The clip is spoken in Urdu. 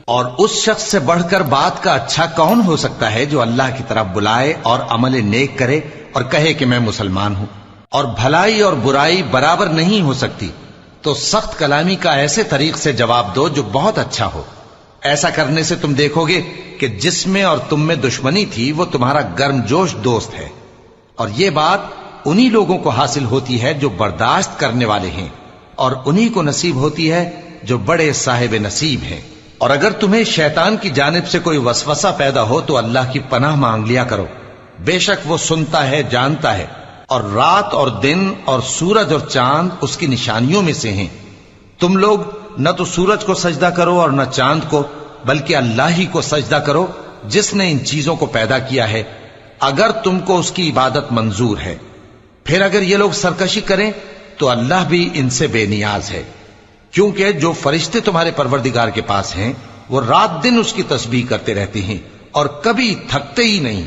اور اس شخص سے بڑھ کر بات کا اچھا کون ہو سکتا ہے جو اللہ کی طرف بلائے اور عمل نیک کرے اور کہے کہ میں مسلمان ہوں؟ اور بھلائی اور برائی برابر نہیں ہو سکتی، تو سخت کلامی کا ایسے طریق سے جواب دو جو بہت اچھا ہو۔ ایسا کرنے سے تم دیکھو گے کہ جس میں اور تم میں دشمنی تھی وہ تمہارا گرم جوش دوست ہے، اور یہ بات انہی لوگوں کو حاصل ہوتی ہے جو برداشت کرنے والے ہیں، اور انہی کو نصیب ہوتی ہے جو بڑے صاحب نصیب ہیں۔ اور اگر تمہیں شیطان کی جانب سے کوئی وسوسہ پیدا ہو تو اللہ کی پناہ مانگ لیا کرو، بے شک وہ سنتا ہے، جانتا ہے، اور رات اور دن اور سورج اور چاند اس کی نشانیوں میں سے ہیں۔ تم لوگ نہ تو سورج کو سجدہ کرو اور نہ چاند کو، بلکہ اللہ ہی کو سجدہ کرو جس نے ان چیزوں کو پیدا کیا ہے، اگر تم کو اس کی عبادت منظور ہے۔ پھر اگر یہ لوگ سرکشی کریں تو اللہ بھی ان سے بے نیاز ہے، کیونکہ جو فرشتے تمہارے پروردگار کے پاس ہیں وہ رات دن اس کی تسبیح کرتے رہتے ہیں اور کبھی تھکتے ہی نہیں۔